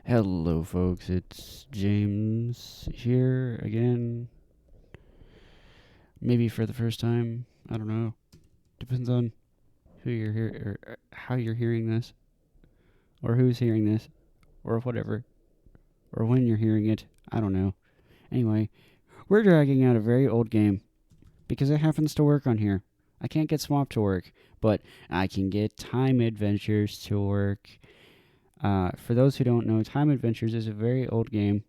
Hello, folks. It's James here again. Maybe for the first time. I don't know. Depends on who you're here or how you're hearing this, or who's hearing this, or whatever, or when you're hearing it. I don't know. Anyway, we're dragging out a very old game because it happens to work on here. I can't get Swamp to work, but I can get Time Adventures to work. For those who don't know, Time Adventures is a very old game.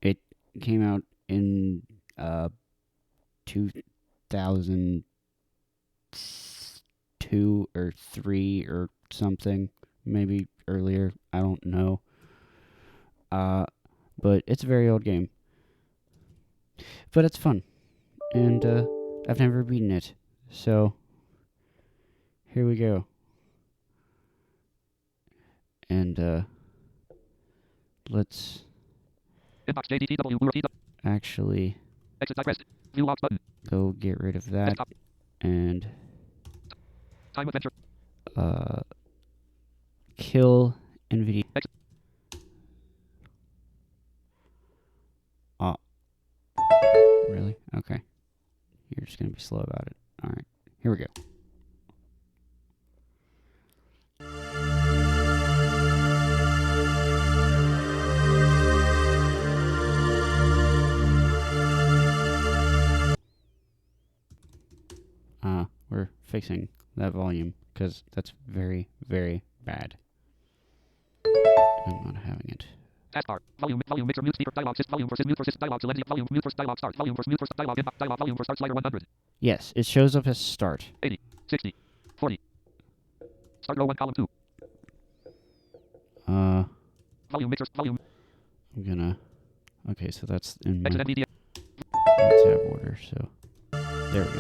It came out in 2002 or 3 or something, maybe earlier. I don't know. But it's a very old game. But it's fun, and I've never beaten it, so here we go. And let's actually go get rid of that and kill NVIDIA. Oh, really? Okay. You're just gonna be slow about it. Alright, here we go. We're fixing that volume, because that's very, very bad. I'm not having it. Taskbar. Volume mixer mute speaker dialog system. Volume versus mute versus dialog select volume mute versus dialog start. Volume versus mute versus dialog inbox dialog volume versus start slider 100. Yes, it shows up as start. 80, 60, 40. Start row 1 column 2. Volume mixer volume. I'm gonna. Okay, so that's in my Exit NVIDIA. tab order. So there we go.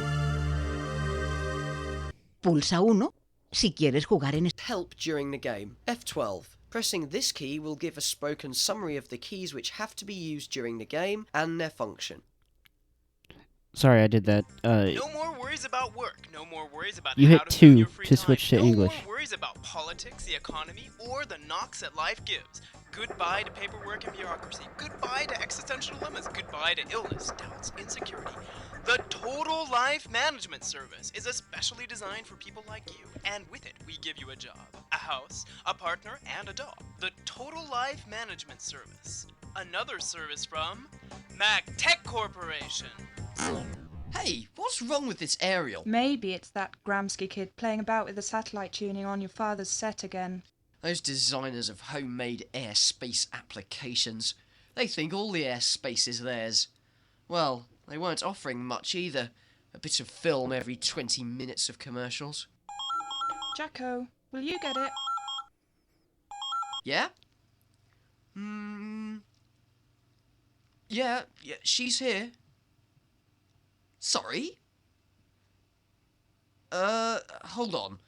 Pulsa 1 si quieres jugar en Help during the game. F12. Pressing this key will give a spoken summary of the keys which have to be used during the game and their function. Sorry, I did that. No more worries about work. No more worries about You how hit to fill 2 your free to time. switch to no English. more worries about politics, the economy, or the knocks that life gives. Goodbye to paperwork and bureaucracy. Goodbye to existential dilemmas. Goodbye to illness, doubts, insecurity. The Total Life Management Service is especially designed for people like you, and with it, we give you a job, a house, a partner, and a dog. The Total Life Management Service. Another service from MagTech Corporation. Hey, what's wrong with this aerial? Maybe it's that Gramsci kid playing about with the satellite tuning on your father's set again. Those designers of homemade airspace applications. They think all the airspace is theirs. Well, they weren't offering much either. A bit of film every 20 minutes of commercials. Jacko, will you get it? Yeah? Yeah, she's here. Sorry? Hold on.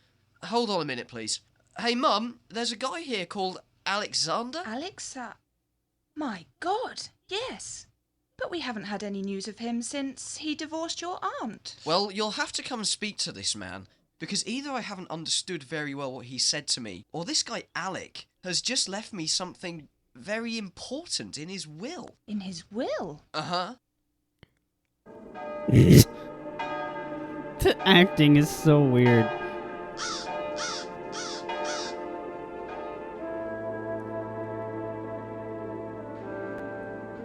Hold on a minute, please. Hey, Mum, there's a guy here called Alexander? Alexa? My God, yes. But we haven't had any news of him since he divorced your aunt. Well, you'll have to come and speak to this man, because either I haven't understood very well what he said to me, or this guy Alec has just left me something very important in his will. In his will? Uh-huh. The acting is so weird.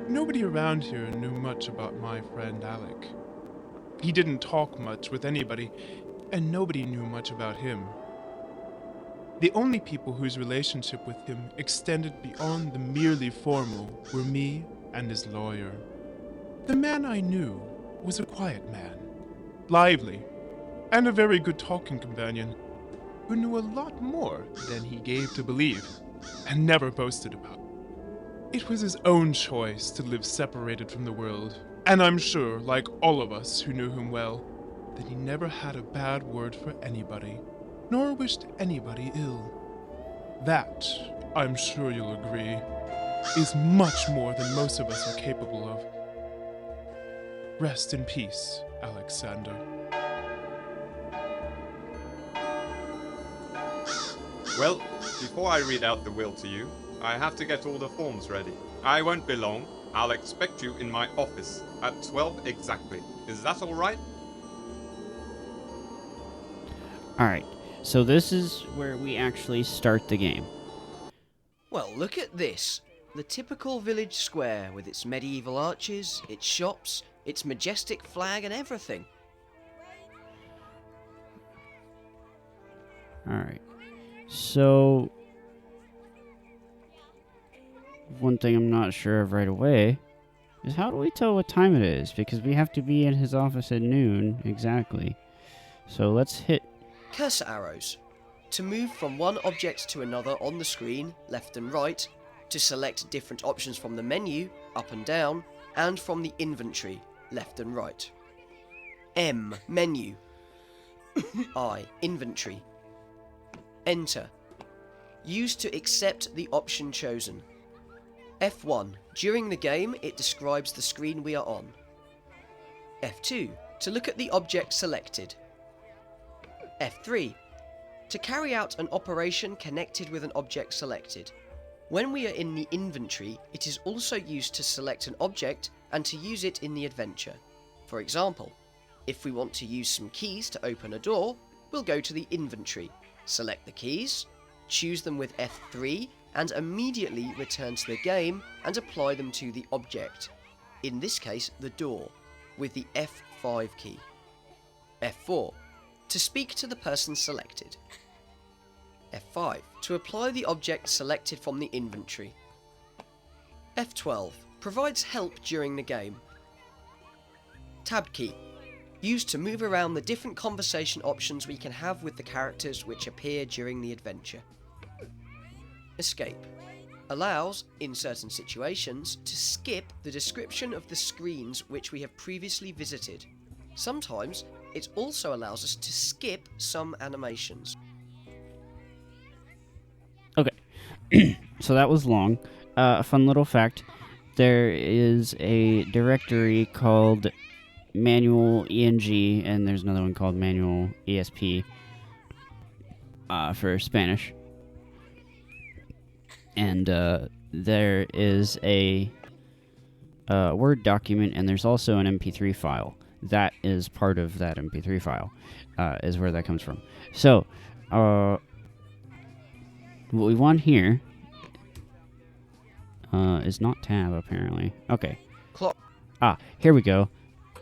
Nobody around here knew much about my friend Alec. He didn't talk much with anybody, and nobody knew much about him. The only people whose relationship with him extended beyond the merely formal were me and his lawyer. The man I knew was a quiet man, lively, and a very good talking companion, who knew a lot more than he gave to believe, and never boasted about. It was his own choice to live separated from the world, and I'm sure, like all of us who knew him well, that he never had a bad word for anybody, nor wished anybody ill. That, I'm sure you'll agree, is much more than most of us are capable of. Rest in peace, Alexander. Well, before I read out the will to you, I have to get all the forms ready. I won't be long. I'll expect you in my office at 12 exactly. Is that all right? Alright, so this is where we actually start the game. Well, look at this. The typical village square with its medieval arches, its shops, its majestic flag and everything. Alright, so one thing I'm not sure of right away is how do we tell what time it is? Because we have to be in his office at noon, exactly. So let's hit... Cursor arrows. To move from one object to another on the screen, left and right, to select different options from the menu, up and down, and from the inventory, left and right. M, menu. I, inventory. Enter. Use to accept the option chosen. F1. During the game, it describes the screen we are on. F2. To look at the object selected. F3. To carry out an operation connected with an object selected. When we are in the inventory, it is also used to select an object and to use it in the adventure. For example, if we want to use some keys to open a door, we'll go to the inventory, select the keys, choose them with F3, and immediately return to the game and apply them to the object, in this case the door, with the F5 key. F4. To speak to the person selected. F5. To apply the object selected from the inventory. F12. Provides help during the game. Tab key. Used to move around the different conversation options we can have with the characters which appear during the adventure. Escape. Allows, in certain situations, to skip the description of the screens which we have previously visited. Sometimes, it also allows us to skip some animations. Okay, so that was long. A fun little fact, there is a directory called Manual ENG, and there's another one called Manual ESP for Spanish. And there is a Word document, and there's also an MP3 file. That is part of that MP3 file, is where that comes from. So, what we want here is not tab, apparently. Okay. Clock. Ah, here we go.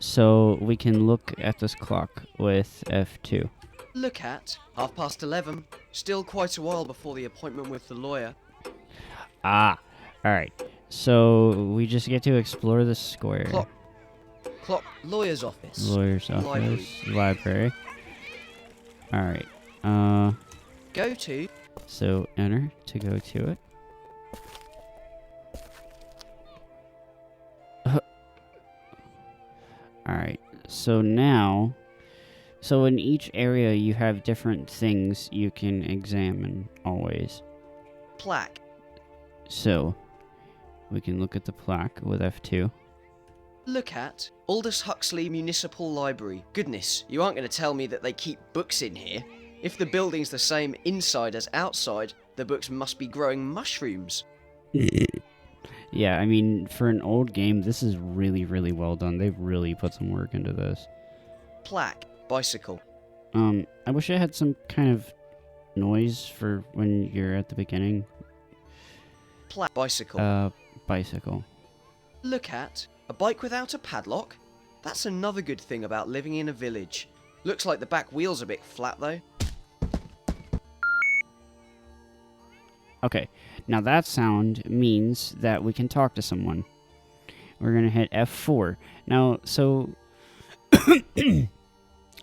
So, we can look at this clock with F2. Look at 11:30. Still quite a while before the appointment with the lawyer. Ah, alright. So, we just get to explore the square. Clock. Lawyer's office. Lawyer's office. Library. Alright. Go to. So, enter to go to it. Alright. So now... So in each area you have different things you can examine always. Plaque. So, we can look at the plaque with F2. Look at Aldous Huxley Municipal Library. Goodness, you aren't going to tell me that they keep books in here. If the building's the same inside as outside, the books must be growing mushrooms. Yeah, I mean, for an old game, this is really, really well done. They've really put some work into this. Plaque. Bicycle. I wish it had some kind of noise for when you're at the beginning. Plaque. Bicycle. Bicycle. Look at a bike without a padlock. That's another good thing about living in a village. Looks like the back wheel's a bit flat though. Okay, now that sound means that we can talk to someone. We're gonna hit F4. Now, so...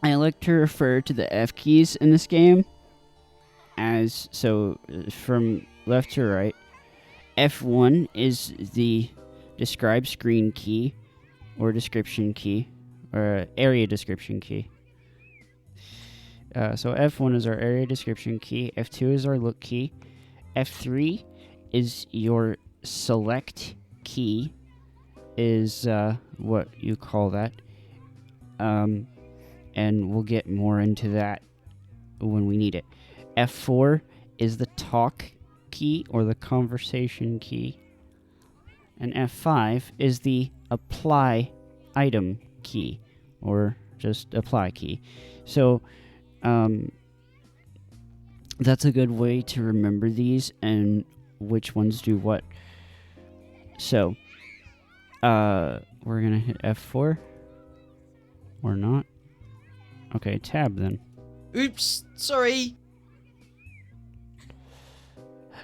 I like to refer to the F keys in this game as, so, from left to right. F1 is the describe screen key, or description key, or area description key. So F1 is our area description key, F2 is our look key, F3 is your select key, is what you call that. And we'll get more into that when we need it. F4 is the talk key or the conversation key. And F5 is the apply item key or just apply key. So that's a good way to remember these and which ones do what. So we're gonna hit F4 or not. Okay, tab then. Oops, sorry.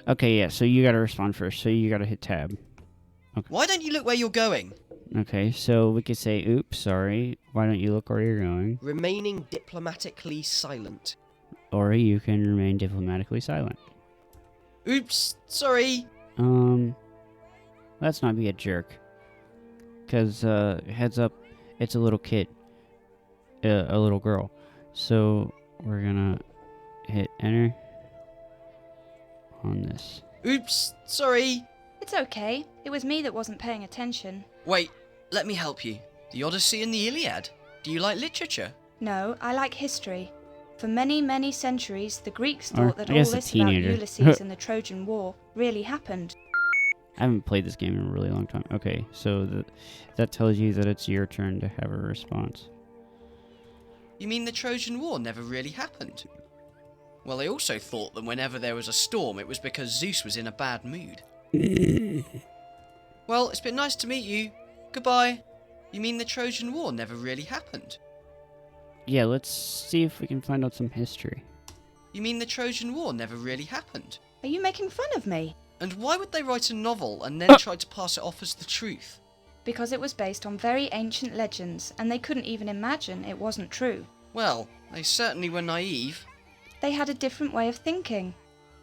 Okay, yeah, so you gotta respond first, so you gotta hit tab. Why don't you look where you're going? Okay, so we could say, oops, sorry, why don't you look where you're going? Remaining diplomatically silent. Or you can remain diplomatically silent. Oops, sorry. Let's not be a jerk. Because, heads up, it's a little kid. A little girl. So, we're gonna hit enter on this. Oops, sorry. It's okay. It was me that wasn't paying attention. Wait, let me help you. The Odyssey and the Iliad. Do you like literature? No, I like history. For many, many centuries, the Greeks Or, thought that I all guess a this about teenager. Ulysses and the Trojan War really happened. I haven't played this game in a really long time. Okay, so that tells you that it's your turn to have a response. You mean the Trojan War never really happened? Well, they also thought that whenever there was a storm, it was because Zeus was in a bad mood. Well, it's been nice to meet you. Goodbye. You mean the Trojan War never really happened? Yeah, let's see if we can find out some history. You mean the Trojan War never really happened? Are you making fun of me? And why would they write a novel and then try to pass it off as the truth? Because it was based on very ancient legends, and they couldn't even imagine it wasn't true. Well, they certainly were naive. They had a different way of thinking.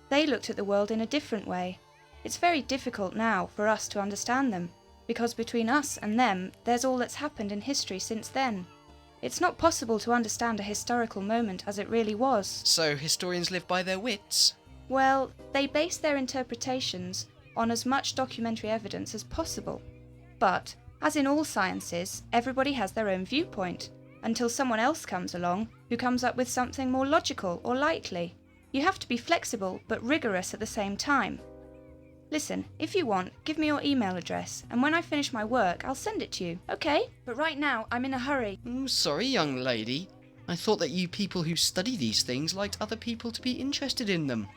They looked at the world in a different way. It's very difficult now for us to understand them, because between us and them, there's all that's happened in history since then. It's not possible to understand a historical moment as it really was. So historians live by their wits? Well, they base their interpretations on as much documentary evidence as possible. But, as in all sciences, everybody has their own viewpoint, until someone else comes along who comes up with something more logical or likely. You have to be flexible but rigorous at the same time. Listen, if you want, give me your email address, and when I finish my work, I'll send it to you, okay? But right now, I'm in a hurry. Sorry, young lady. I thought that you people who study these things liked other people to be interested in them.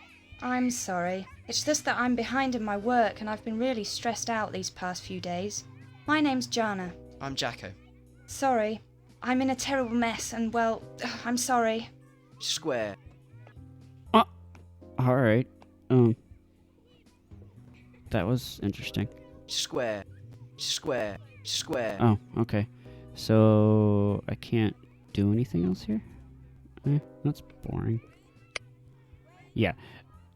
I'm sorry. It's just that I'm behind in my work and I've been really stressed out these past few days. My name's Jana. I'm Jacko. Sorry. I'm in a terrible mess and, well, I'm sorry. Square. Alright, that was interesting. Square. Square. Square. Oh, okay. So, I can't do anything else here? That's boring. Yeah.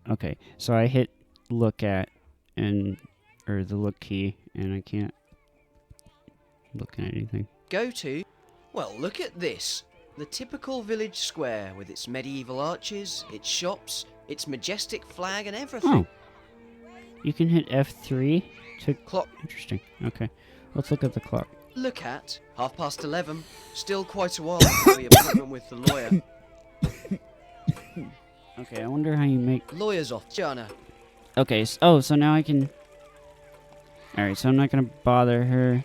Okay, so I hit look at, or the look key, and I can't look at anything. Go to... Well, look at this. The typical village square with its medieval arches, its shops, its majestic flag and everything. Oh. You can hit F3 to... Clock. Interesting. Okay. Let's look at the clock. Look at 11:30. Still quite a while before the appointment with the lawyer. Okay, I wonder how you make... Lawyer's off. Jana. Okay, so now I can... Alright, so I'm not gonna bother her.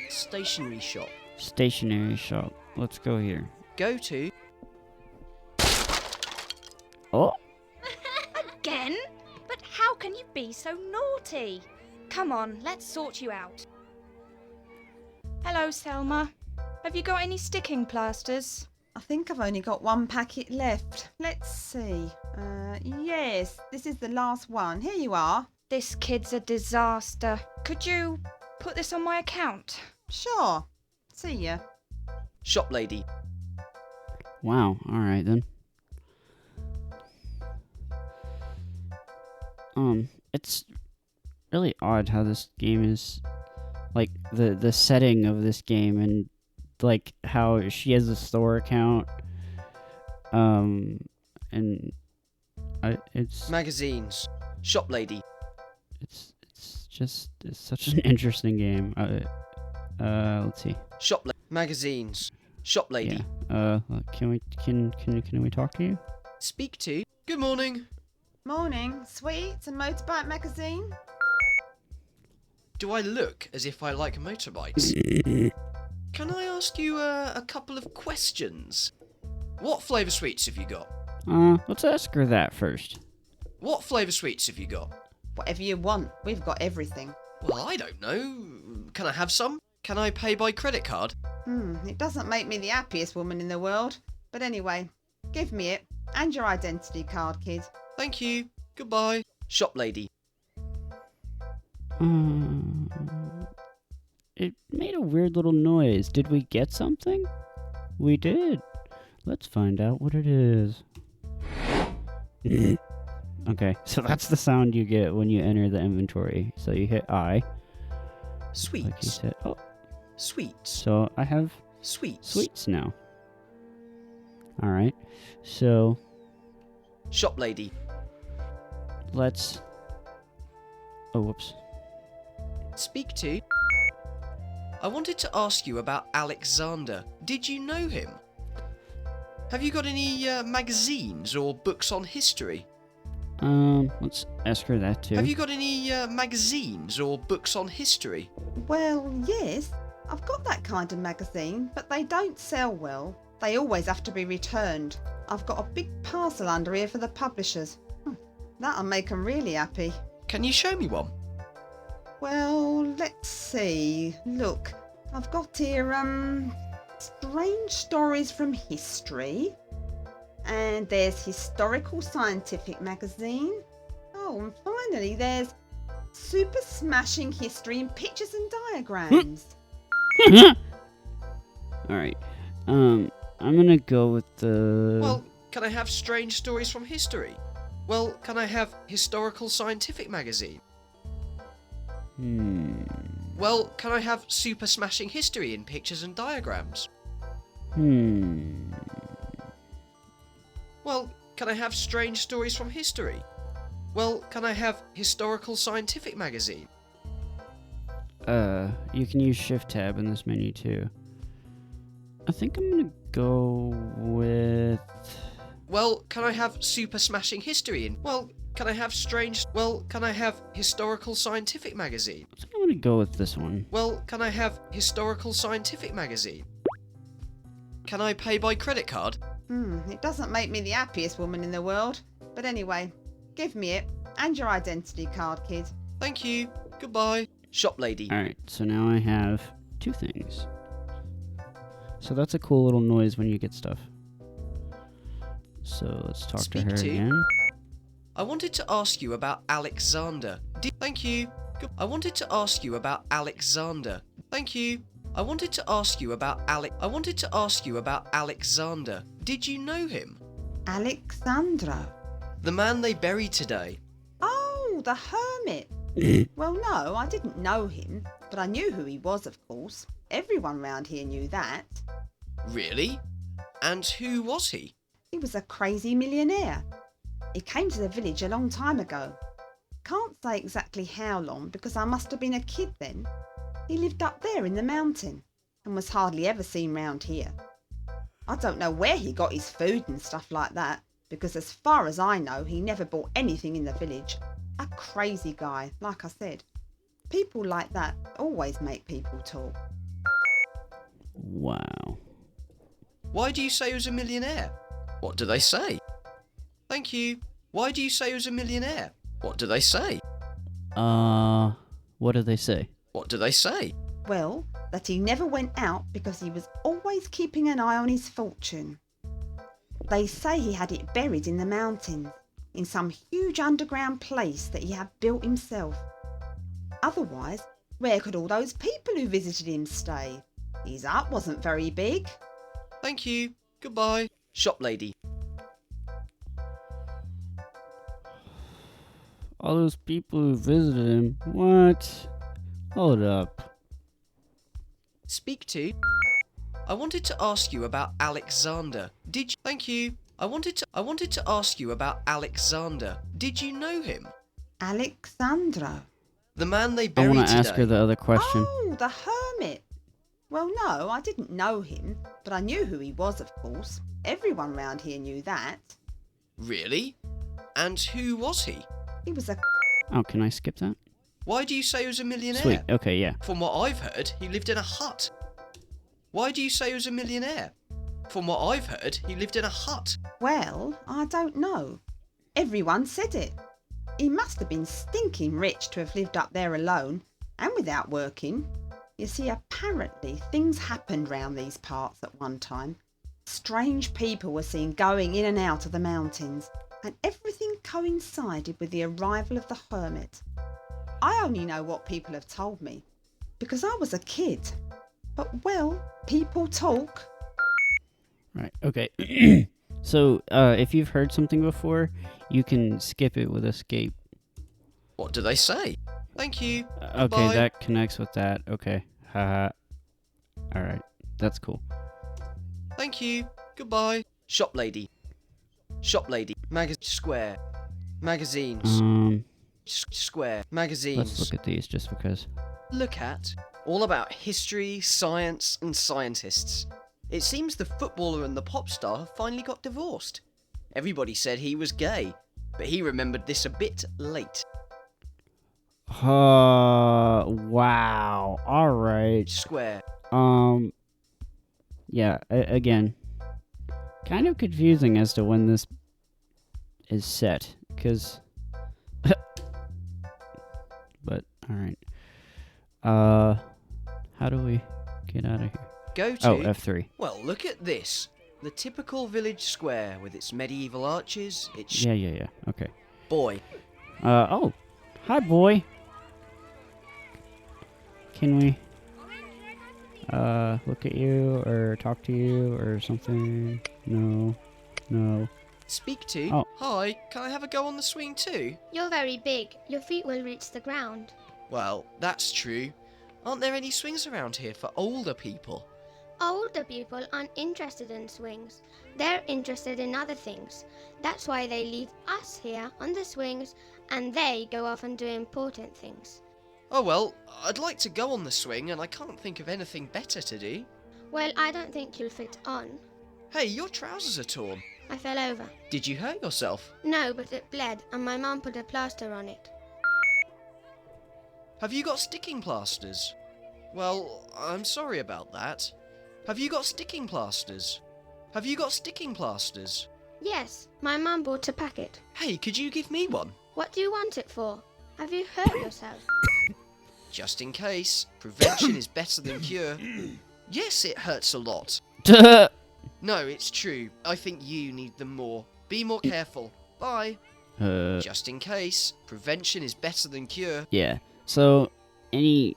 Stationery shop. Stationery shop. Let's go here. Go to... Oh! Again? But how can you be so naughty? Come on, let's sort you out. Hello, Selma. Have you got any sticking plasters? I think I've only got one packet left. Let's see. Yes, this is the last one. Here you are. This kid's a disaster. Could you put this on my account? Sure. See ya. Shop lady. Wow, alright then. It's really odd how this game is, like, the setting of this game, and, like, how she has a store account, and it's... Magazines. Shop lady. It's such an interesting game. Let's see. Magazines. Shop lady. Yeah. Can we talk to you? Speak to. Good morning. Morning. Sweets and Motorbike Magazine? Do I look as if I like motorbikes? Can I ask you a couple of questions? What flavour sweets have you got? Let's ask her that first. What flavour sweets have you got? Whatever you want. We've got everything. Well, I don't know. Can I have some? Can I pay by credit card? It doesn't make me the happiest woman in the world. But anyway, give me it. And your identity card, kid. Thank you. Goodbye. Shop lady. It made a weird little noise. Did we get something? We did. Let's find out what it is. Okay, so that's the sound you get when you enter the inventory. So you hit I. Sweets. Like you said. Oh, Sweets. so I have Sweets. sweets now. Alright, so Shop lady. let's... Oh, whoops. Speak to. I wanted to ask you about Alexander. Did you know him? Have you got any magazines or books on history? Let's ask her that too. Have you got any magazines or books on history? Well, yes. I've got that kind of magazine, but they don't sell well. They always have to be returned. I've got a big parcel under here for the publishers. That'll make 'em really happy. Can you show me one? Well, let's see. Look, I've got here, strange stories from history. And there's Historical Scientific Magazine. Oh, and finally there's Super Smashing History in Pictures and Diagrams. Alright. I'm gonna go with the... Well, can I have strange stories from history? Well, can I have Historical Scientific Magazine? Well, can I have Super Smashing History in Pictures and Diagrams? Well, can I have strange stories from history? Well, can I have Historical Scientific Magazine? You can use Shift Tab in this menu too. I think I'm gonna go with... Well, can I have Super Smashing History in... Well, can I have strange... Well, can I have Historical Scientific Magazine? I think I'm gonna go with this one. Well, can I have Historical Scientific Magazine? Can I pay by credit card? It doesn't make me the happiest woman in the world. But anyway, give me it. And your identity card, kid. Thank you. Goodbye. Shop lady. Alright, so now I have two things. So that's a cool little noise when you get stuff. So let's talk Speak to her to. again. I wanted to ask you about Alexander. Thank you. I wanted to ask you about Alexander. Thank you. I wanted to ask you about Alexander. Did you know him? Alexandra. The man they buried today. Oh, the hermit. Well, no, I didn't know him, but I knew who he was, of course. Everyone round here knew that. Really? And who was he? He was a crazy millionaire. He came to the village a long time ago. Can't say exactly how long because I must have been a kid then. He lived up there in the mountain and was hardly ever seen round here. I don't know where he got his food and stuff like that because as far as I know he never bought anything in the village. A crazy guy, like I said. People like that always make people talk. Wow. Why do you say he was a millionaire? What do they say? Thank you. Why do you say he was a millionaire? What do they say? What do they say? What do they say? Well, that he never went out because he was always keeping an eye on his fortune. They say he had it buried in the mountains, in some huge underground place that he had built himself. Otherwise, where could all those people who visited him stay? His hut wasn't very big. Thank you. Goodbye. Shop lady. All those people who visited him. What? Hold up. Speak to. I wanted to ask you about Alexander. Did you... Thank you. I wanted to ask you about Alexander. Did you know him? Alexandra. The man they I buried want to today. ask her the other question. Oh, the hermit. Well, no, I didn't know him, but I knew who he was, of course. Everyone round here knew that. Really? And who was he? He was a Oh, can I skip that? Why do you say he was a millionaire? Sweet. Okay, yeah. From what I've heard, he lived in a hut. Why do you say he was a millionaire? From what I've heard, he lived in a hut. Well, I don't know. Everyone said it. He must have been stinking rich to have lived up there alone and without working. You see, apparently things happened round these parts at one time. Strange people were seen going in and out of the mountains, and everything coincided with the arrival of the hermit. I only know what people have told me, because I was a kid. But, well, people talk. Right. Okay. So, if you've heard something before, you can skip it with escape. What do they say? Thank you. Okay, Goodbye. that connects with that. Okay. Haha. Alright. That's cool. Thank you. Goodbye. Shop lady. Shop lady. Square. Magazines. Square. Magazines. Let's look at these just because. Look at. All about history, science, and scientists. It seems the footballer and the pop star have finally got divorced. Everybody said he was gay, but he remembered this a bit late. Wow. Alright. Square. Yeah, again. Kind of confusing as to when this is set, because... But, alright. How do we get out of here? Go to... Oh, F3. Well, look at this. The typical village square with its medieval arches, its... Yeah. Okay. Boy. Oh. Hi, boy. Can we, look at you, or talk to you, or something? No. Speak to? Oh. Hi, can I have a go on the swing too? You're very big. Your feet will reach the ground. Well, that's true. Aren't there any swings around here for older people? Older people aren't interested in swings. They're interested in other things. That's why they leave us here on the swings and they go off and do important things. Oh well, I'd like to go on the swing and I can't think of anything better to do. Well, I don't think you'll fit on. Hey, your trousers are torn. I fell over. Did you hurt yourself? No, but it bled and my mum put a plaster on it. Have you got sticking plasters? Well, I'm sorry about that. Have you got sticking plasters? Have you got sticking plasters? Yes, my mum bought a packet. Hey, could you give me one? What do you want it for? Have you hurt yourself? Just in case. Prevention is better than cure. Yes, it hurts a lot. No, it's true. I think you need them more. Be more careful. Bye. Just in case. Prevention is better than cure. Yeah. So, any,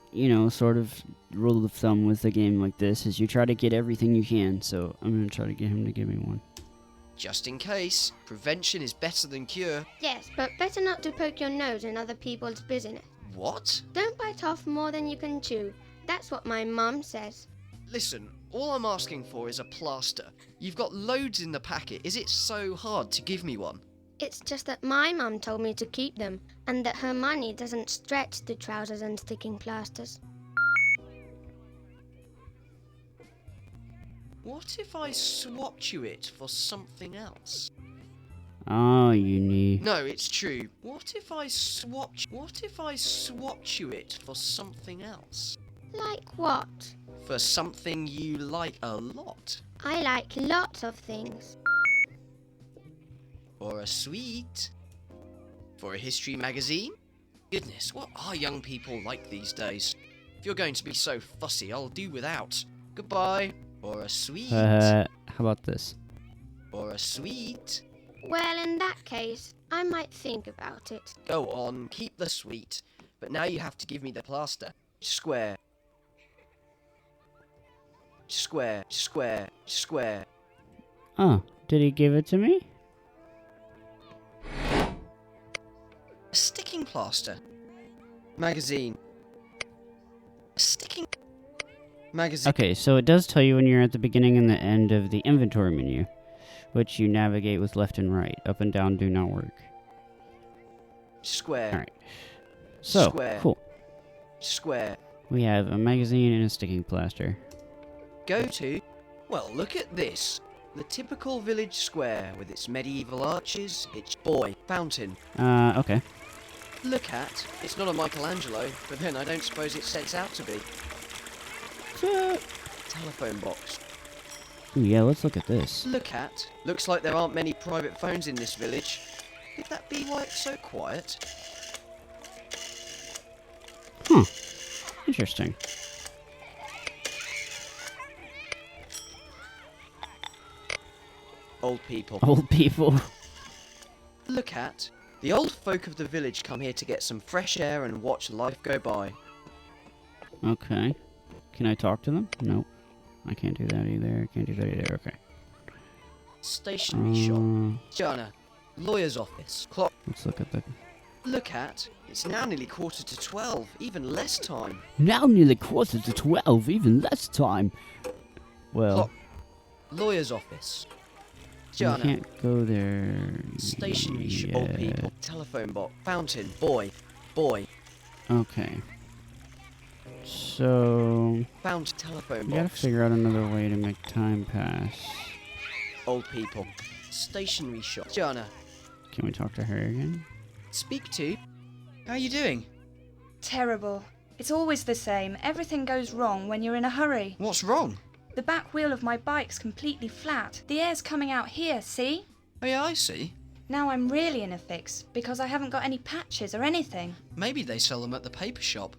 sort of rule of thumb with a game like this is you try to get everything you can, so I'm going to try to get him to give me one. Just in case. Prevention is better than cure. Yes, but better not to poke your nose in other people's business. What? Don't bite off more than you can chew. That's what my mum says. Listen, all I'm asking for is a plaster. You've got loads in the packet. Is it so hard to give me one? It's just that my mum told me to keep them, and that her money doesn't stretch to trousers and sticking plasters. What if I swapped you it for something else? Oh, you need... No, it's true. What if I swapped you it for something else? Like what? For something you like a lot. I like lots of things. For a sweet. For a history magazine? Goodness, what are young people like these days? If you're going to be so fussy, I'll do without. Goodbye. For a sweet. How about this? For a sweet. Well, in that case, I might think about it. Go on, keep the sweet. But now you have to give me the plaster. Square. Square. Oh, did he give it to me? A sticking plaster. Magazine. A sticking magazine. Okay, so it does tell you when you're at the beginning and the end of the inventory menu, which you navigate with left and right. Up and down do not work. Square. Alright. So, Square. cool. Square. We have a magazine and a sticking plaster. Go to. Well, look at this. The typical village square with its medieval arches, its boy fountain. Okay. Look at. It's not a Michelangelo, but then I don't suppose it sets out to be. Telephone box. Ooh, yeah, let's look at this. Look at. Looks like there aren't many private phones in this village. Could that be why it's so quiet? Huh. Interesting. Old people. Old people. Look at. The old folk of the village come here to get some fresh air and watch life go by. Okay. Can I talk to them? Nope. I can't do that either. Can't do that either. Okay. Stationery shop. Jana. Lawyer's office. Clock. Let's look at the... Look at. It's now nearly 12:15. Even less time. Now nearly 12:15. Even less time. Well... Clock. Lawyer's office. You Jana. can't go there. Stationery shop. yet. Old people. Telephone box. Fountain. Boy. Boy. Okay. So... Found telephone We gotta box. figure out another way to make time pass. Old people. Stationery shop. Jana. Can we talk to her again? Speak to. How are you doing? Terrible. It's always the same. Everything goes wrong when you're in a hurry. What's wrong? The back wheel of my bike's completely flat. The air's coming out here, see? Oh yeah, I see. Now I'm really in a fix because I haven't got any patches or anything. Maybe they sell them at the paper shop.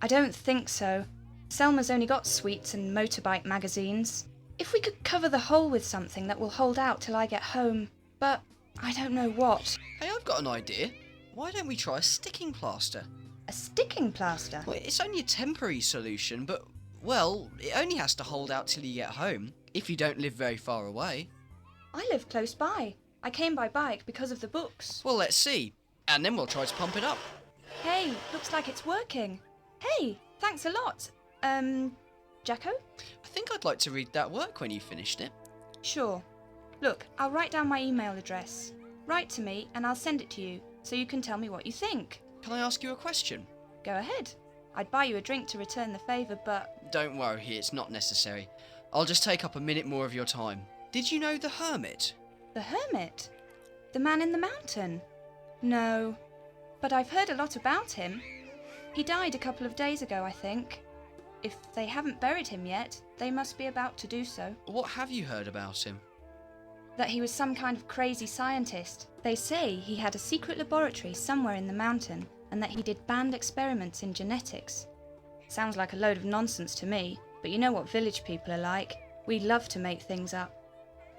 I don't think so. Selma's only got sweets and motorbike magazines. If we could cover the hole with something that will hold out till I get home, but I don't know what. Hey, I've got an idea. Why don't we try a sticking plaster? A sticking plaster? Well, it's only a temporary solution, but, well, it only has to hold out till you get home, if you don't live very far away. I live close by. I came by bike because of the books. Well, let's see. And then we'll try to pump it up. Hey, looks like it's working. Hey, thanks a lot. Jacko? I think I'd like to read that work when you finished it. Sure. Look, I'll write down my email address. Write to me and I'll send it to you, so you can tell me what you think. Can I ask you a question? Go ahead. I'd buy you a drink to return the favour, but... Don't worry, it's not necessary. I'll just take up a minute more of your time. Did you know the Hermit? The Hermit? The man in the mountain? No. But I've heard a lot about him. He died a couple of days ago, I think. If they haven't buried him yet, they must be about to do so. What have you heard about him? That he was some kind of crazy scientist. They say he had a secret laboratory somewhere in the mountain, and that he did banned experiments in genetics. Sounds like a load of nonsense to me, but you know what village people are like. We love to make things up.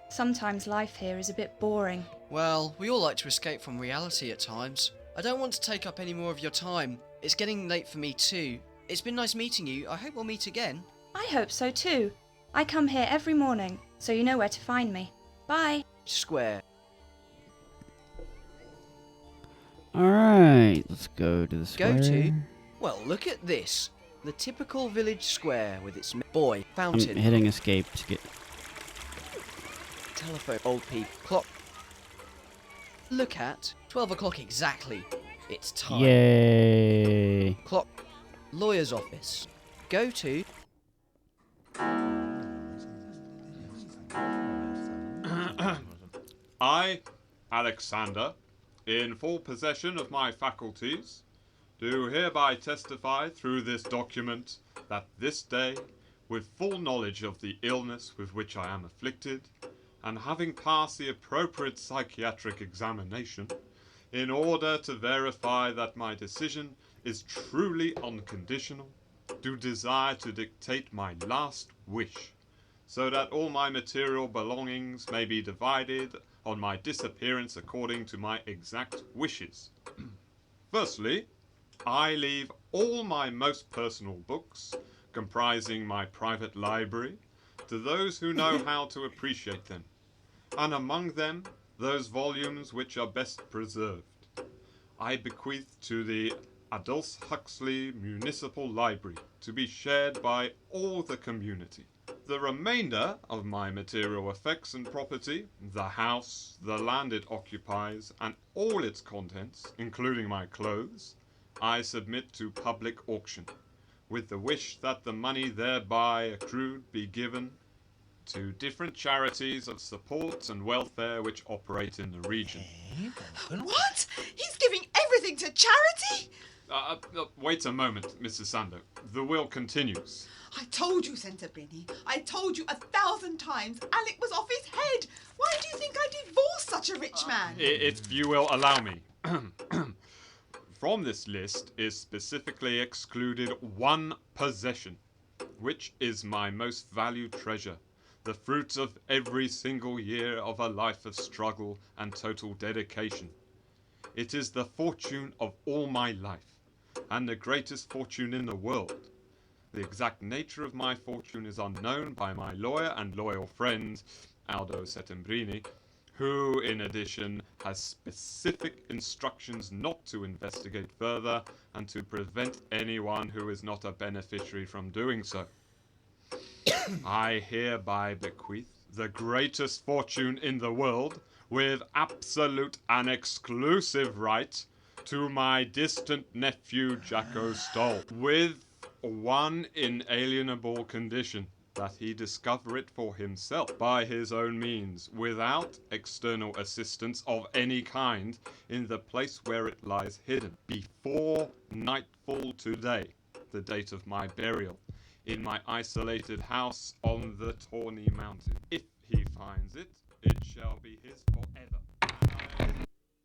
Sometimes life here is a bit boring. Well, we all like to escape from reality at times. I don't want to take up any more of your time. It's getting late for me too. It's been nice meeting you. I hope we'll meet again. I hope so too. I come here every morning, so you know where to find me. Bye. Square. Alright, let's go to the square. Go to? Well, look at this. The typical village square with its boy, I'm fountain, hitting escape to get... telephone, old people, clock. Look at 12 o'clock exactly. It's time. Yay! Clock. Lawyer's office. Go to. I, Alexander, in full possession of my faculties, do hereby testify through this document that this day, with full knowledge of the illness with which I am afflicted, and having passed the appropriate psychiatric examination, in order to verify that my decision is truly unconditional, do desire to dictate my last wish, so that all my material belongings may be divided on my disappearance according to my exact wishes. Firstly, I leave all my most personal books, comprising my private library, to those who know how to appreciate them, and among them those volumes which are best preserved. I bequeath to the Aldous Huxley Municipal Library to be shared by all the community. The remainder of my material effects and property, the house, the land it occupies, and all its contents, including my clothes, I submit to public auction, with the wish that the money thereby accrued be given to different charities of support and welfare which operate in the region. What? He's giving everything to charity? Wait a moment, Mrs. Sander. The will continues. I told you, Centerbrini. I told you 1,000 times Alec was off his head. Why do you think I divorced such a rich man? If you will allow me. From this list is specifically excluded one possession, which is my most valued treasure, the fruit of every single year of a life of struggle and total dedication. It is the fortune of all my life, and the greatest fortune in the world. The exact nature of my fortune is unknown by my lawyer and loyal friend, Aldo Settembrini, who, in addition, has specific instructions not to investigate further and to prevent anyone who is not a beneficiary from doing so. I hereby bequeath the greatest fortune in the world, with absolute and exclusive right, to my distant nephew Jacko Stoll, with one inalienable condition, that he discover it for himself by his own means, without external assistance of any kind, in the place where it lies hidden, before nightfall today, the date of my burial, in my isolated house on the Tawny Mountain. If he finds it, it shall be his forever.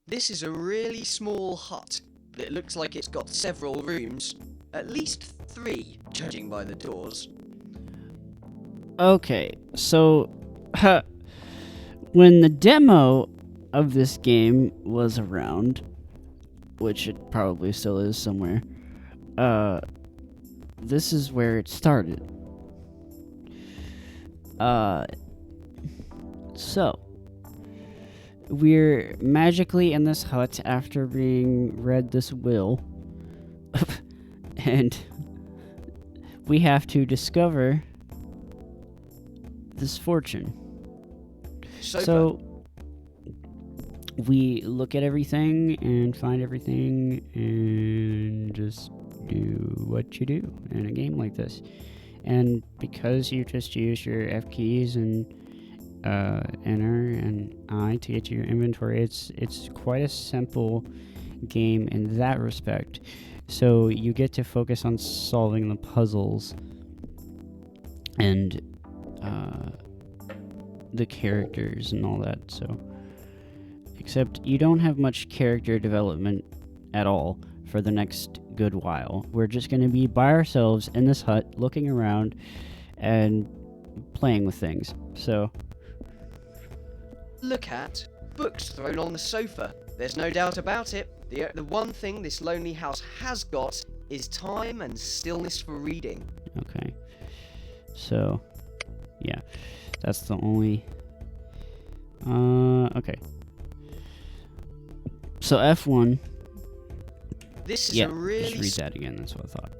This is a really small hut, but it looks like it's got several rooms. At least 3, judging by the doors. Okay, so when the demo of this game was around, which it probably still is somewhere, this is where it started. So we're magically in this hut after being read this will, and we have to discover this fortune. So we look at everything and find everything and just do what you do in a game like this. And because you just use your F keys and enter and I to get to your inventory, it's quite a simple game in that respect. So you get to focus on solving the puzzles and the characters and all that. So, except you don't have much character development at all for the next good while. We're just going to be by ourselves in this hut, looking around and playing with things. So, look at books thrown on the sofa. There's no doubt about it. The one thing this lonely house has got is time and stillness for reading. Okay. So, yeah. That's the only... okay. So F1... This is yeah, a really... just read that again, that's what I thought.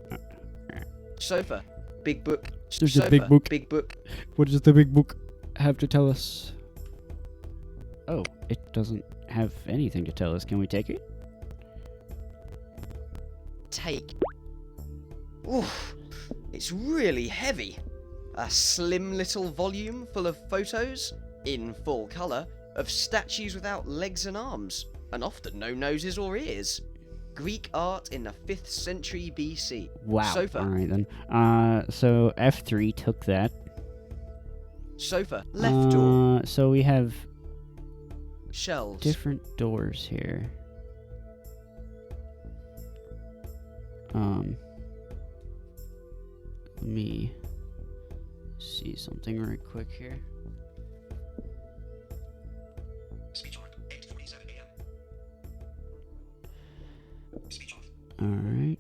Sofa. Big book. There's sofa, a big book. Big book. What does the big book have to tell us? Oh, it doesn't have anything to tell us. Can we take it? Take. Oof. It's really heavy. A slim little volume full of photos, in full colour, of statues without legs and arms, and often no noses or ears. Greek art in the 5th century BC. Wow. Sofa. Alright then. So F3 took that. Sofa. Left door. So we have... shelves. different doors here. Let me see something right quick here. Speech on, 8:47 a.m. Speech off. Alright.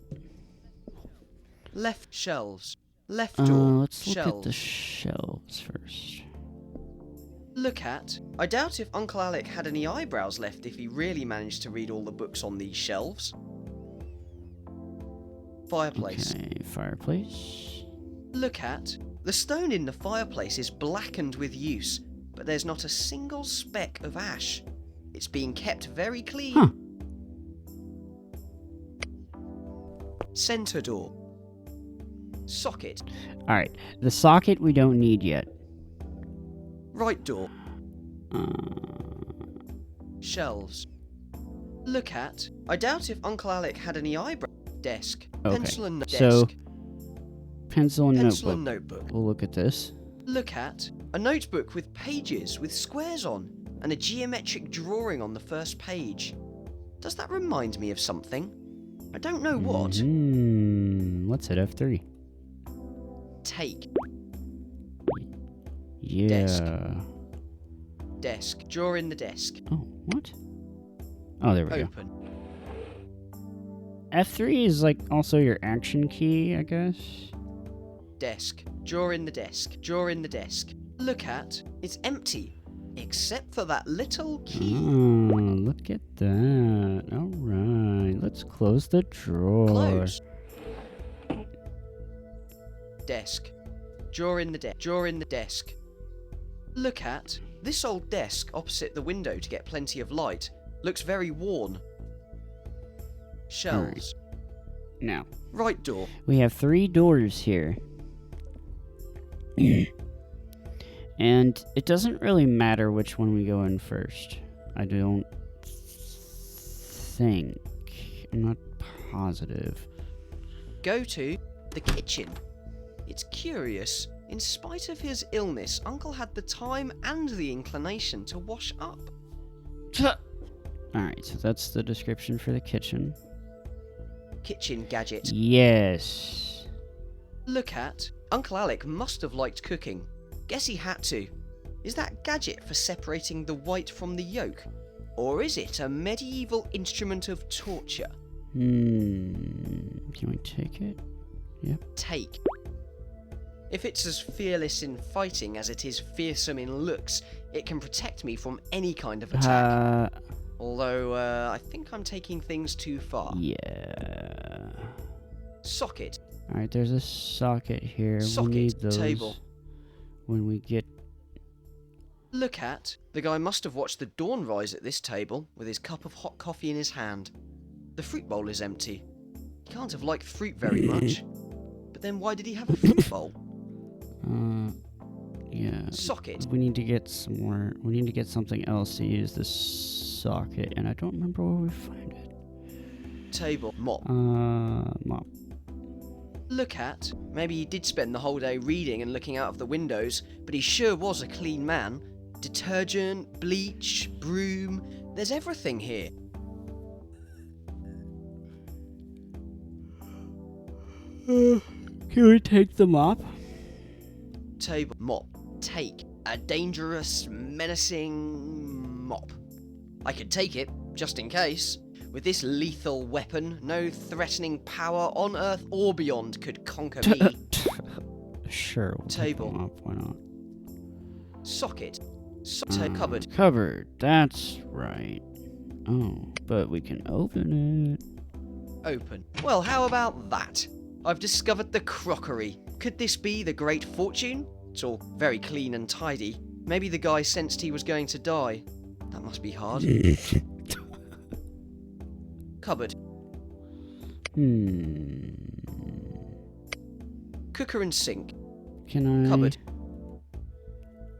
Left shelves. Left door. Let's look shelves. at the shelves first. Look at. I doubt if Uncle Alec had any eyebrows left if he really managed to read all the books on these shelves. Fireplace. Okay, fireplace. Look at. The stone in the fireplace is blackened with use, but there's not a single speck of ash. It's being kept very clean. Huh. Centre door. Socket. Alright, the socket we don't need yet. Right door. Uh, Shelves. Look at. I doubt if Uncle Alec had any eyebrow. Desk. Okay, Pencil and so- desk. pencil and Pencil notebook. and notebook. We'll look at this. Look at. A notebook with pages with squares on, and a geometric drawing on the first page. Does that remind me of something? I don't know what. Let's hit F3. Take. Yeah. Desk. Desk. Drawer in the desk. Oh, what? Oh, there we go. Open. F3 is like also your action key, I guess. Desk. Drawer in the desk. Drawer in the desk. Look at. It's empty. Except for that little key. Oh, look at that. Alright, let's close the drawer. Close. Desk. Drawer in the desk. Drawer in the desk. Look at. This old desk opposite the window to get plenty of light looks very worn. Shelves. Now, Right door. we have 3 doors here. And it doesn't really matter which one we go in first. I don't think. I'm not positive. Go to the kitchen. It's curious. In spite of his illness, Uncle had the time and the inclination to wash up. Alright, so that's the description for the kitchen. Kitchen gadget. Yes. Look at. Uncle Alec must have liked cooking. Guess he had to. Is that gadget for separating the white from the yolk? Or is it a medieval instrument of torture? Can we take it? Yep. Take. If it's as fearless in fighting as it is fearsome in looks, it can protect me from any kind of attack. Although, I think I'm taking things too far. Yeah. Socket. Alright, there's a socket here. Socket, we'll need those table. when we get... Look at. The guy must have watched the dawn rise at this table, with his cup of hot coffee in his hand. The fruit bowl is empty. He can't have liked fruit very much. But then why did he have a fruit bowl? Yeah. Socket. We need to get some more... We need to get something else to use this socket, and I don't remember where we find it. Table. Mop. Mop. Look at. Maybe he did spend the whole day reading and looking out of the windows, but he sure was a clean man. Detergent, bleach, broom. There's everything here. Can we take the mop? Table. Mop. Take. A dangerous, menacing mop. I could take it, just in case. With this lethal weapon, no threatening power on Earth or beyond could conquer me. Sure. We'll Table. Take the mop. Why not? Socket. Cupboard. Cupboard. That's right. Oh, but we can open it. Open. Well, how about that? I've discovered the crockery. Could this be the Great Fortune? It's all very clean and tidy. Maybe the guy sensed he was going to die. That must be hard. Cupboard. Cooker and sink. Can I... Cupboard.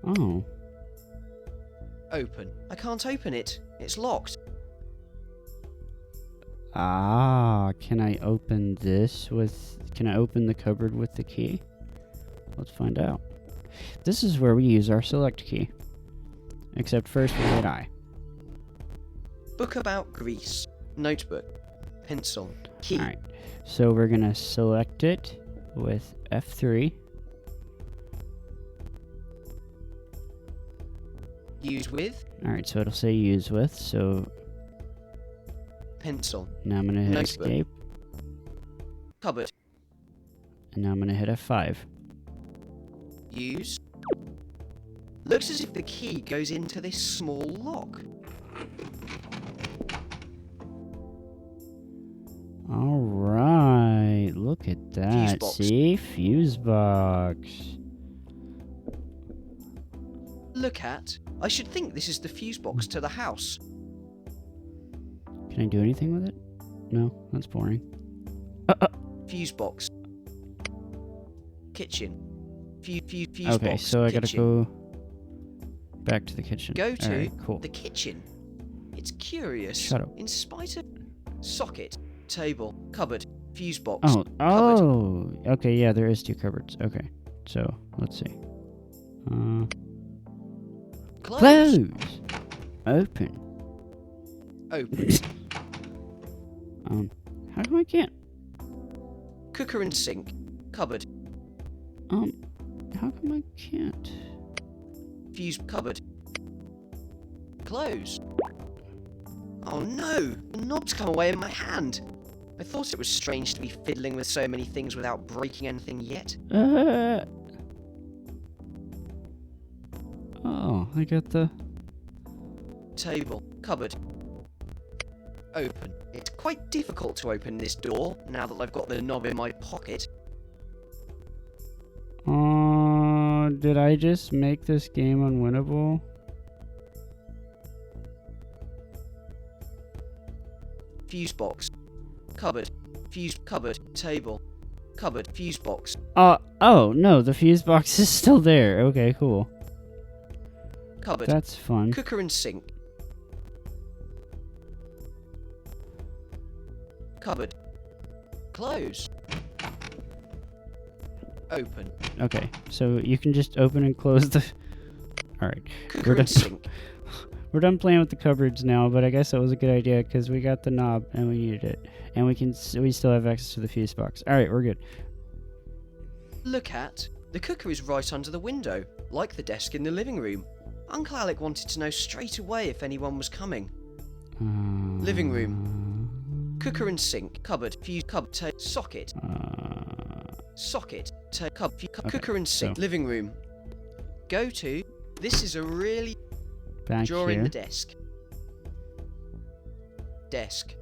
Oh. Open. I can't open it. It's locked. Ah, can I open this with... Can I open the cupboard with the key? Let's find out. This is where we use our select key. Except first we hit I. Book about Greece. Notebook. Pencil. Key. Alright, so we're gonna select it with F3. Use with. Alright, so it'll say use with, so Pencil. now I'm gonna hit Notebook. escape, Cupboard. and now I'm gonna hit F5. Use. Looks as if the key goes into this small lock. Alright, look at that. box. See? Fuse box. Look at. I should think this is the fuse box to the house. Can I do anything with it? No, that's boring. Fuse box. Kitchen. Fuse Okay, box. so I gotta kitchen. go back to the kitchen. Go to Alright, cool. the kitchen. It's curious. Shut up. In spite of socket, table, cupboard, fuse box. Oh, cupboard. okay, yeah, there is 2 cupboards. Okay, so let's see. Close. Open. Open. How come I can't? Cooker and sink, cupboard. How come I can't? Fuse cupboard. Close. Oh no! The knob's come away in my hand. I thought it was strange to be fiddling with so many things without breaking anything yet. Oh, I got the... Table, cupboard. Open. It's quite difficult to open this door now that I've got the knob in my pocket. Did I just make this game unwinnable? Fuse box. Cupboard. Fuse cupboard. Table. Cupboard. Fuse box. Oh, no, the fuse box is still there. Okay, cool. Cupboard. That's fun. Cooker and sink. Cupboard. Close. Open. Okay, so you can just open and close the... Alright. Cooker and sink. We're done playing with the cupboards now, but I guess that was a good idea because we got the knob and we needed it. And we still have access to the fuse box. Alright, we're good. Look at. The cooker is right under the window, like the desk in the living room. Uncle Alec wanted to know straight away if anyone was coming. Living room. Cooker and sink. Cupboard. Fuse cupboard. Socket. Socket. Cooker and sink. so- Living room. Go to. This is a really... Back Drawer in here. the desk. Desk.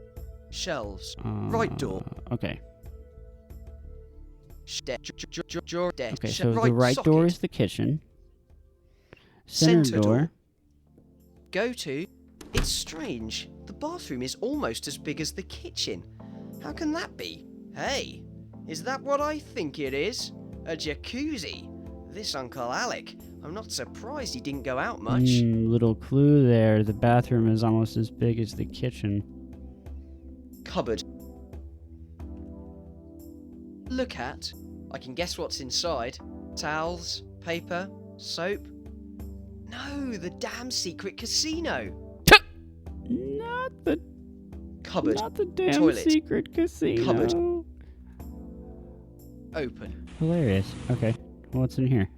Shelves. Right door. Okay. Drawer. Desk. Okay, so the right socket. door is the kitchen. Center Centre door. door. Go to. It's strange. The bathroom is almost as big as the kitchen. How can that be? Hey, is that what I think it is? A jacuzzi? This Uncle Alec. I'm not surprised he didn't go out much. Little clue there. The bathroom is almost as big as the kitchen. Cupboard. Look at. I can guess what's inside. Towels, paper, soap. No, the damn secret casino. Not the Cupboard. Not the damn Toilet. secret casino. Cupboard. Open. Hilarious. Okay, what's in here?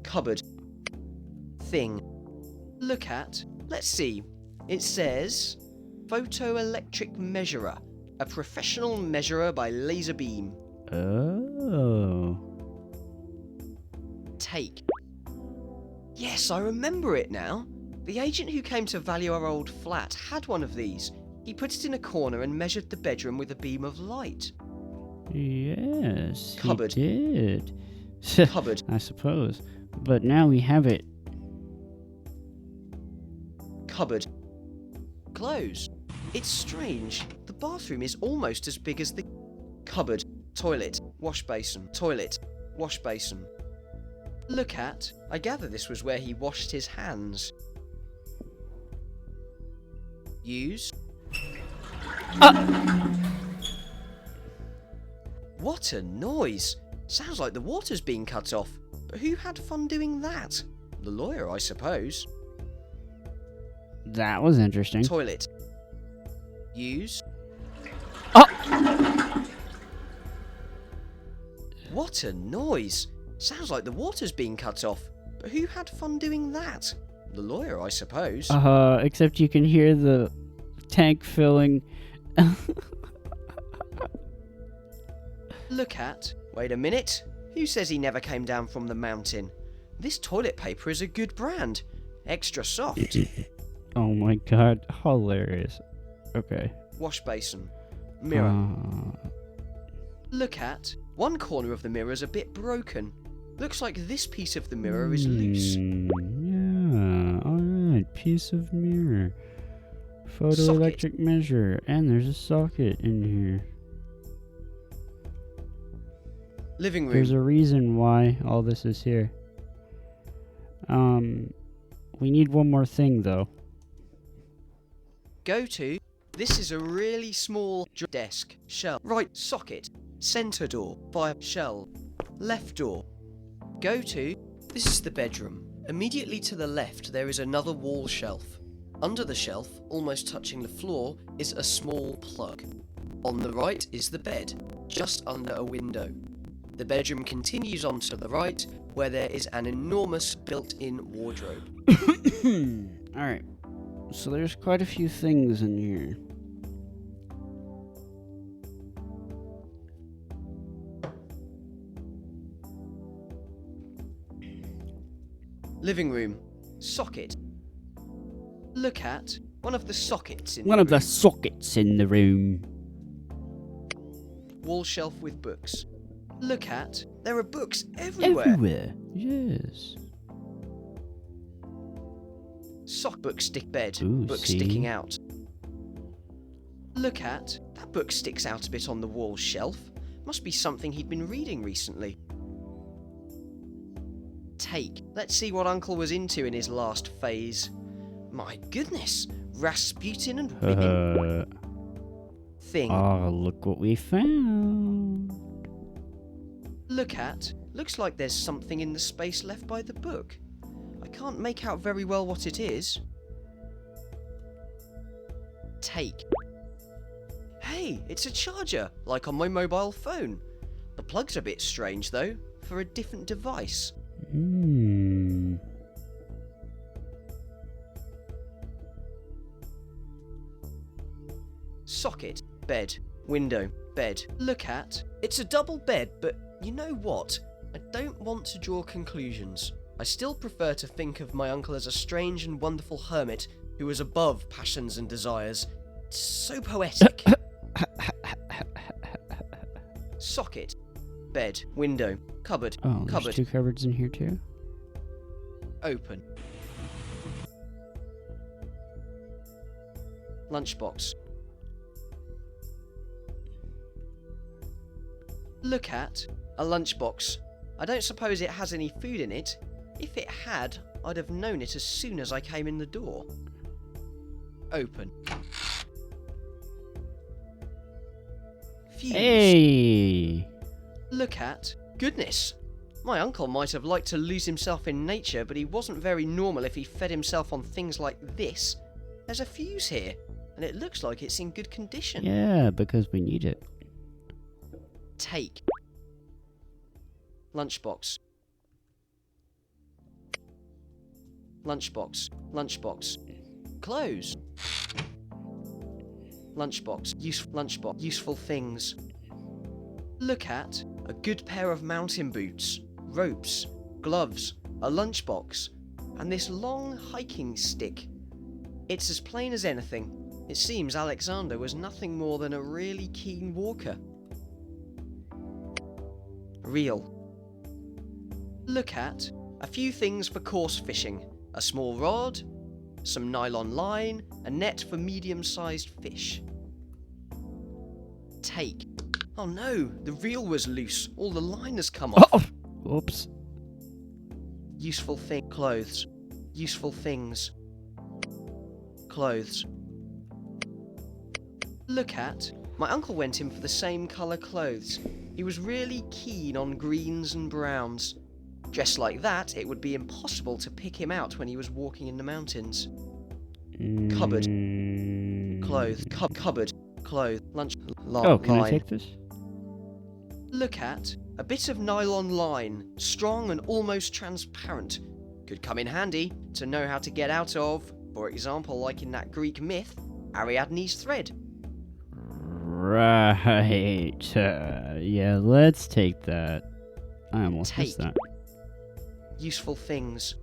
Cupboard. Thing. Look at. Let's see. It says photoelectric measurer. A professional measurer by laser beam. Oh. Take. Yes, I remember it now. The agent who came to value our old flat had one of these. He put it in a corner and measured the bedroom with a beam of light. Yes, Cupboard. he did. Cupboard. I suppose. But now we have it. Cupboard. Close. It's strange. The bathroom is almost as big as the cupboard. Toilet. Wash basin. Toilet. Wash basin. Look at. I gather this was where he washed his hands. Use. What a noise! Sounds like the water's being cut off. But who had fun doing that? The lawyer, I suppose. That was interesting. Toilet. Use. What a noise! Sounds like the water's being cut off. But who had fun doing that? The lawyer, I suppose. Except you can hear the tank filling. Look at. Wait a minute. Who says he never came down from the mountain? This toilet paper is a good brand. Extra soft. Oh my god, hilarious. Okay. Wash basin. Mirror. Look at. One corner of the mirror is a bit broken. Looks like this piece of the mirror is loose. Yeah, alright, piece of mirror. Photoelectric measure, and there's a socket in here. Living room. There's a reason why all this is here. We need one more thing, though. Go to. This is a really small desk. Shelf. Right socket. Center door. Fire shelf. Left door. Go to. This is the bedroom. Immediately to the left, there is another wall shelf. Under the shelf, almost touching the floor, is a small plug. On the right is the bed, just under a window. The bedroom continues on to the right, where there is an enormous built-in wardrobe. Alright. So there's quite a few things in here. Living room. Socket. Look at one of the sockets in One the of the room. sockets in the room. Wall shelf with books. Look at. There are books everywhere. Everywhere. Yes. Sock book stick bed. Ooh, book see? sticking out. Look at. That book sticks out a bit on the wall shelf. Must be something he'd been reading recently. Take. Let's see what Uncle was into in his last phase. My goodness. Rasputin and women. Thing. Oh, look what we found. Look at. Looks like there's something in the space left by the book. I can't make out very well what it is. Take. Hey, it's a charger, like on my mobile phone. The plug's a bit strange though, for a different device. Socket, bed, window, bed. Look at. It's a double bed, but you know what? I don't want to draw conclusions. I still prefer to think of my uncle as a strange and wonderful hermit who was above passions and desires. It's so poetic. Socket, bed, window, cupboard, Oh, there's cupboard, two cupboards in here too. open. Lunchbox. Look at a lunchbox. I don't suppose it has any food in it. If it had, I'd have known it as soon as I came in the door. Open. Fuse. Hey! Look at. Goodness! My uncle might have liked to lose himself in nature, but he wasn't very normal if he fed himself on things like this. There's a fuse here, and it looks like it's in good condition. Yeah, because we need it. Take. Lunchbox. Lunchbox. Lunchbox. Close. Lunchbox. Lunchbox. Useful things. Look at a good pair of mountain boots, ropes, gloves, a lunchbox, and this long hiking stick. It's as plain as anything. It seems Alexander was nothing more than a really keen walker. Reel. Look at a few things for coarse fishing. A small rod, some nylon line, a net for medium-sized fish. Take. Oh no, the reel was loose. All the line has come off. Oh, whoops. Useful thing. Clothes. Useful things. Clothes. Look at. My uncle went in for the same colour clothes. He was really keen on greens and browns. Dressed like that, it would be impossible to pick him out when he was walking in the mountains. Cupboard. Clothes. Cupboard. Clothes. Lunch. Oh, can line. I take this? Look at a bit of nylon line, strong and almost transparent. Could come in handy to know how to get out of, for example, like in that Greek myth, Ariadne's thread. Right. Yeah, let's take that. I almost missed that. Useful things.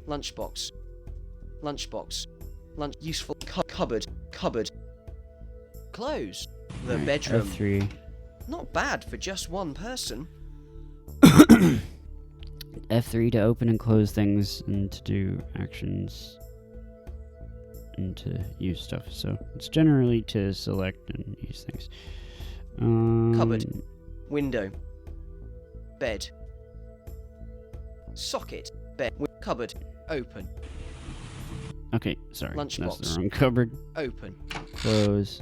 Lunchbox. Lunchbox. Useful cupboard. Cupboard. Close. The Alright, bedroom. F3. Not bad for just one person. F3 to open and close things and to do actions and to use stuff. So it's generally to select and use things. Cupboard. Window. Bed. Socket. bed, cupboard, open, Okay, sorry. That's Lunchbox. the wrong cupboard. open, Close.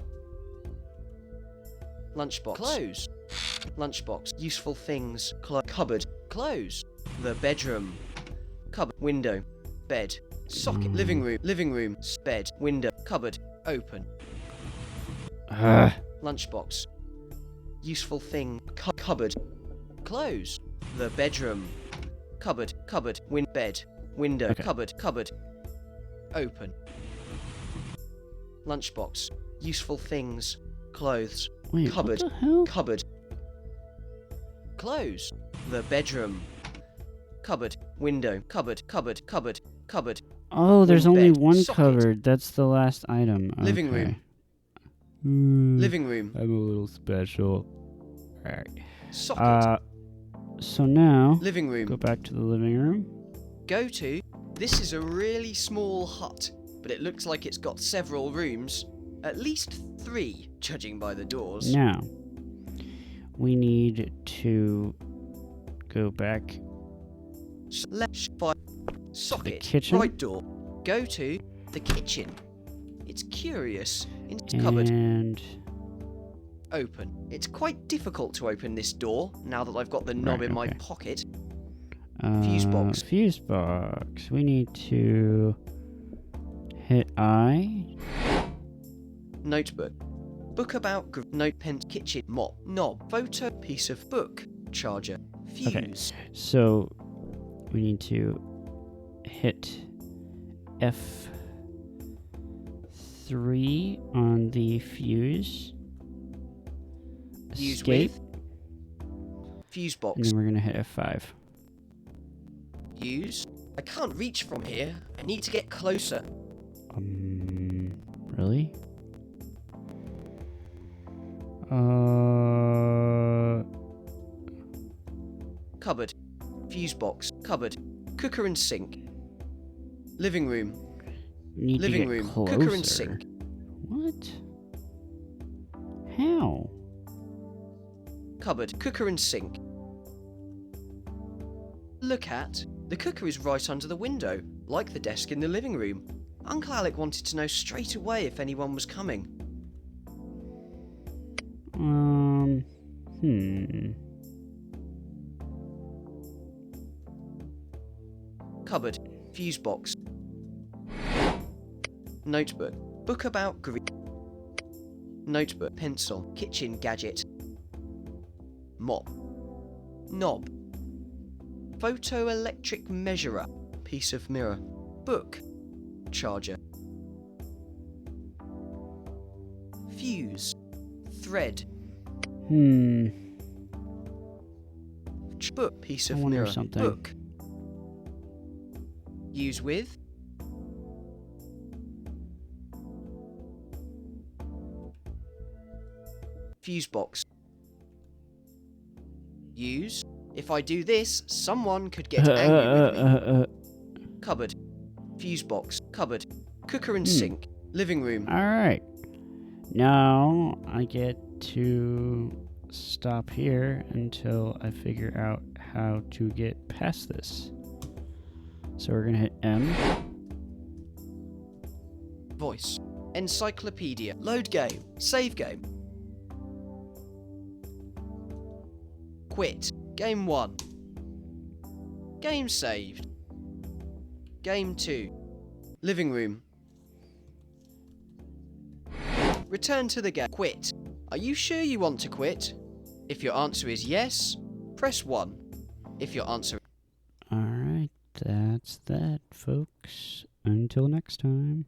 lunchbox, close, lunchbox, useful things, cupboard, close, the bedroom, cupboard, window, bed, socket, living room, bed, window, cupboard, open, lunchbox, useful thing, cupboard, close, the bedroom, cupboard, bed, window, Okay. cupboard, open, lunchbox, useful things, clothes, Wait, cupboard, what the hell? cupboard, close, the bedroom, cupboard, window, cupboard, Oh, there's only bed, one socket, cupboard. That's the last item. living Okay. room, living room, I'm a little special. Alright. socket, So now, living room. go back to the living room. Go to. This is a really small hut, but it looks like it's got several rooms. At least 3, judging by the doors. Now, we need to go back. Left socket, kitchen? right door. Go to the kitchen. It's curious. It's cupboard. And Open. It's quite difficult to open this door now that I've got the knob Right, in my okay. pocket. Fuse box. Fuse box. We need to hit I. Notebook. Book about note pen, kitchen, mop, knob, photo, piece of book, charger, fuse. Okay. So we need to hit F3 on the fuse. Fuse Escape. with. Fuse And box. then we're gonna hit F5. Use. I can't reach from here. I need to get closer. Really? Cupboard. Fuse box. Cupboard. Cooker and sink. Living room. Need Living to get room. closer. Cooker and sink. What? How? Cupboard. Cooker and sink. Look at. The cooker is right under the window, like the desk in the living room. Uncle Alec wanted to know straight away if anyone was coming. Cupboard. Fuse box. Notebook. Book about notebook. Pencil. Kitchen gadget. Mop. Knob. Photoelectric measurer. Piece of mirror. Book. Charger. Fuse. Thread. Book. Piece I of wonder mirror. something. Book. Use with. Fuse box. Use. If I do this, someone could get angry with me. Cupboard. Fuse box. Cupboard. Cooker and sink. Living room. Alright. Now I get to stop here until I figure out how to get past this. So we're gonna hit M. Voice. Encyclopedia. Load game. Save game. Quit. Game 1. Game saved. Game 2. Living room. Return to the game. Quit. Are you sure you want to quit? If your answer is yes, press 1. If your answer Alright, that's that, folks. Until next time.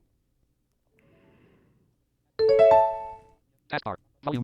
Taskbar.